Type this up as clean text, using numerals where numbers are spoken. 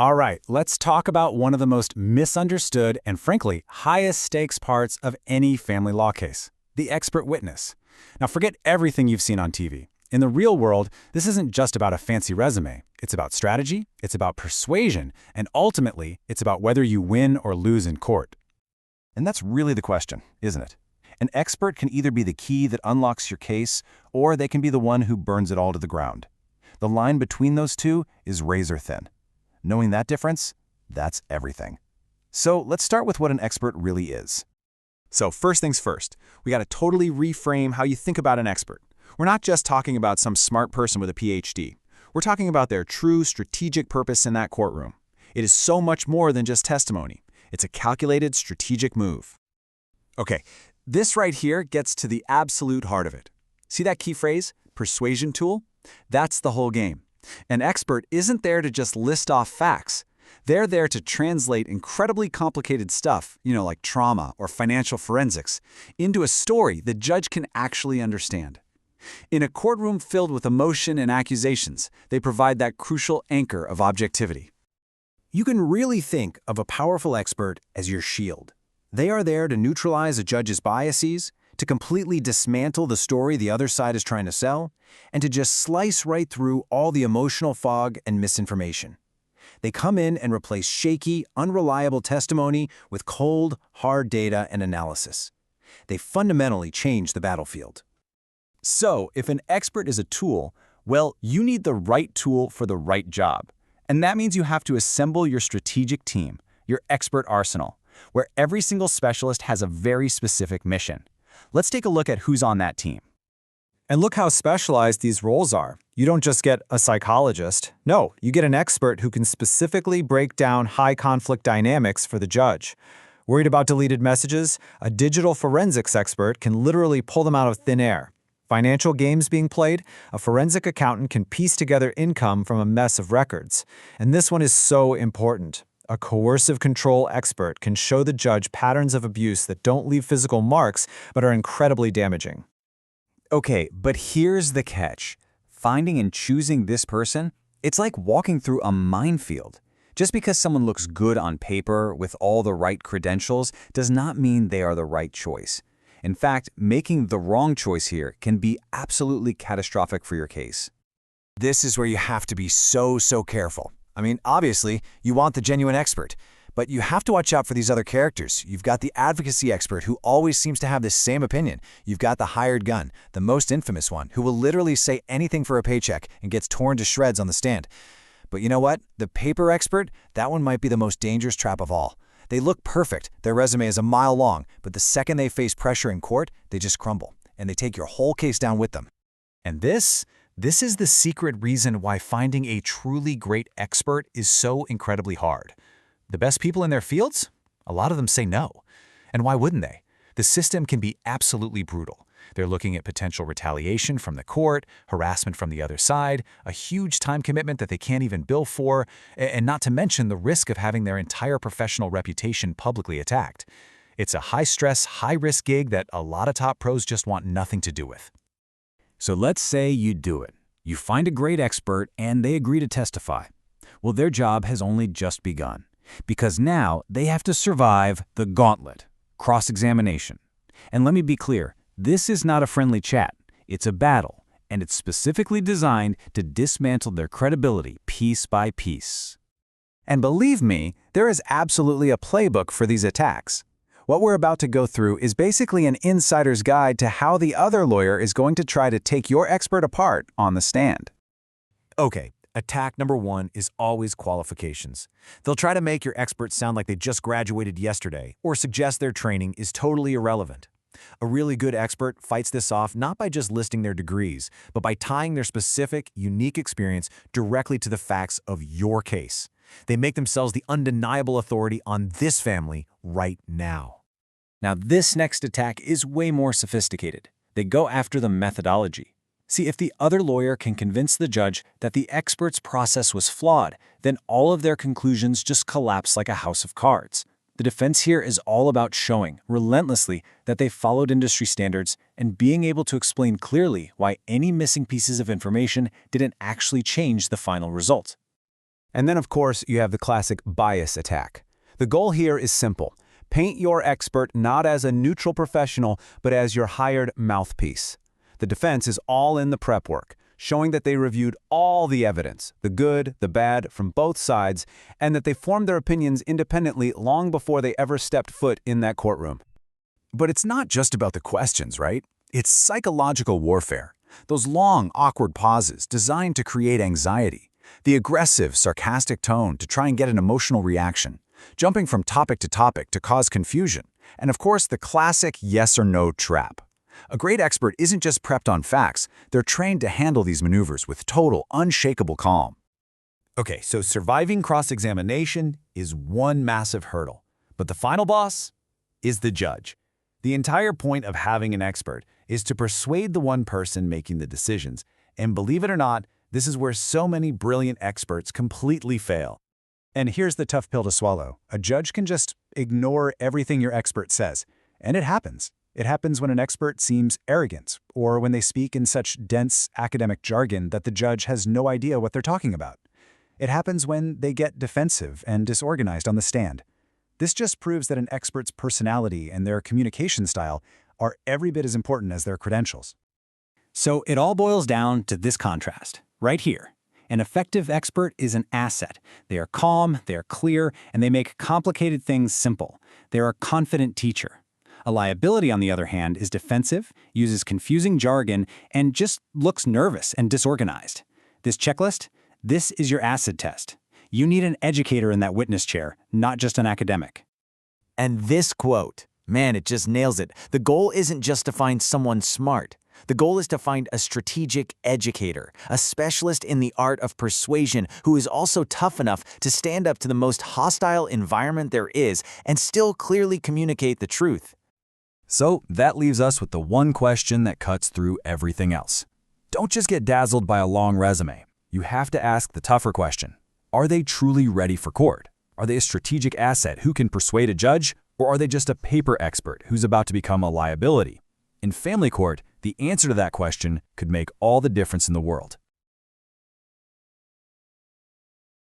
All right, let's talk about one of the most misunderstood and frankly, highest stakes parts of any family law case, the expert witness. Now forget everything you've seen on TV. In the real world, this isn't just about a fancy resume. It's about strategy, it's about persuasion, and ultimately, it's about whether you win or lose in court. And that's really the question, isn't it? An expert can either be the key that unlocks your case, or they can be the one who burns it all to the ground. The line between those two is razor thin. Knowing that difference, that's everything. So let's start with what an expert really is. So first things first, we got to totally reframe how you think about an expert. We're not just talking about some smart person with a PhD. We're talking about their true strategic purpose in that courtroom. It is so much more than just testimony. It's a calculated strategic move. Okay, this right here gets to the absolute heart of it. See that key phrase, persuasion tool? That's the whole game. An expert isn't there to just list off facts. They're there to translate incredibly complicated stuff, like trauma or financial forensics, into a story the judge can actually understand. In a courtroom filled with emotion and accusations, they provide that crucial anchor of objectivity. You can really think of a powerful expert as your shield. They are there to neutralize a judge's biases, to completely dismantle the story the other side is trying to sell, and to just slice right through all the emotional fog and misinformation. They come in and replace shaky, unreliable testimony with cold, hard data and analysis. They fundamentally change the battlefield. So, if an expert is a tool, well, you need the right tool for the right job. And that means you have to assemble your strategic team, your expert arsenal, where every single specialist has a very specific mission. Let's take a look at who's on that team. And look how specialized these roles are. You don't just get a psychologist. No, you get an expert who can specifically break down high-conflict dynamics for the judge. Worried about deleted messages? A digital forensics expert can literally pull them out of thin air. Financial games being played? A forensic accountant can piece together income from a mess of records. And this one is so important. A coercive control expert can show the judge patterns of abuse that don't leave physical marks but are incredibly damaging. Okay, but here's the catch. Finding and choosing this person, it's like walking through a minefield. Just because someone looks good on paper with all the right credentials does not mean they are the right choice. In fact, making the wrong choice here can be absolutely catastrophic for your case. This is where you have to be so careful. I mean, obviously, you want the genuine expert, but you have to watch out for these other characters. You've got the advocacy expert who always seems to have the same opinion. You've got the hired gun, the most infamous one, who will literally say anything for a paycheck and gets torn to shreds on the stand. But you know what? The paper expert, that one might be the most dangerous trap of all. They look perfect, their resume is a mile long, but the second they face pressure in court, they just crumble, and they take your whole case down with them. And this is the secret reason why finding a truly great expert is so incredibly hard. The best people in their fields? A lot of them say no. And why wouldn't they? The system can be absolutely brutal. They're looking at potential retaliation from the court, harassment from the other side, a huge time commitment that they can't even bill for, and not to mention the risk of having their entire professional reputation publicly attacked. It's a high-stress, high-risk gig that a lot of top pros just want nothing to do with. So let's say you do it. You find a great expert and they agree to testify. Well, their job has only just begun, because now they have to survive the gauntlet, cross-examination. And let me be clear, this is not a friendly chat. It's a battle, and it's specifically designed to dismantle their credibility piece by piece. And believe me, there is absolutely a playbook for these attacks. What we're about to go through is basically an insider's guide to how the other lawyer is going to try to take your expert apart on the stand. Okay, attack number one is always qualifications. They'll try to make your expert sound like they just graduated yesterday or suggest their training is totally irrelevant. A really good expert fights this off not by just listing their degrees, but by tying their specific, unique experience directly to the facts of your case. They make themselves the undeniable authority on this family right now. Now, this next attack is way more sophisticated. They go after the methodology. See, if the other lawyer can convince the judge that the expert's process was flawed, then all of their conclusions just collapse like a house of cards. The defense here is all about showing, relentlessly, that they followed industry standards and being able to explain clearly why any missing pieces of information didn't actually change the final result. And then, of course, you have the classic bias attack. The goal here is simple. Paint your expert not as a neutral professional, but as your hired mouthpiece. The defense is all in the prep work, showing that they reviewed all the evidence, the good, the bad, from both sides, and that they formed their opinions independently long before they ever stepped foot in that courtroom. But it's not just about the questions, right? It's psychological warfare. Those long, awkward pauses designed to create anxiety. The aggressive, sarcastic tone to try and get an emotional reaction. Jumping from topic to cause confusion. And of course, the classic yes or no trap. A great expert isn't just prepped on facts, they're trained to handle these maneuvers with total, unshakable calm. Okay, so surviving cross-examination is one massive hurdle. But the final boss is the judge. The entire point of having an expert is to persuade the one person making the decisions. And believe it or not, this is where so many brilliant experts completely fail. And here's the tough pill to swallow. A judge can just ignore everything your expert says. And it happens. It happens when an expert seems arrogant, or when they speak in such dense academic jargon that the judge has no idea what they're talking about. It happens when they get defensive and disorganized on the stand. This just proves that an expert's personality and their communication style are every bit as important as their credentials. So it all boils down to this contrast, right here. An effective expert is an asset. They are calm, they are clear, and they make complicated things simple. They are a confident teacher. A liability, on the other hand, is defensive, uses confusing jargon, and just looks nervous and disorganized. This checklist, this is your acid test. You need an educator in that witness chair, not just an academic. And this quote, man, it just nails it. The goal isn't just to find someone smart. The goal is to find a strategic educator, a specialist in the art of persuasion who is also tough enough to stand up to the most hostile environment there is and still clearly communicate the truth. So that leaves us with the one question that cuts through everything else. Don't just get dazzled by a long resume. You have to ask the tougher question. Are they truly ready for court? Are they a strategic asset who can persuade a judge? Or are they just a paper expert who's about to become a liability? In family court, the answer to that question could make all the difference in the world.